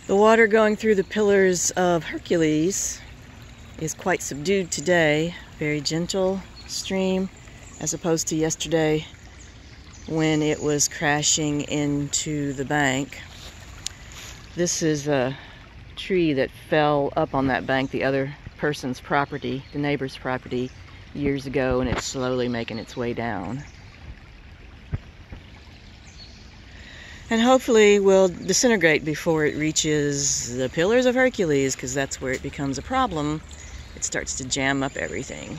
The water going through the Pillars of Hercules is quite subdued today. Very gentle stream, as opposed to yesterday when it was crashing into the bank. This is a tree that fell up on that bank, the other person's property, the neighbor's property, years ago, and it's slowly making its way down. And hopefully will disintegrate before it reaches the Pillars of Hercules, because that's where it becomes a problem. It starts to jam up everything.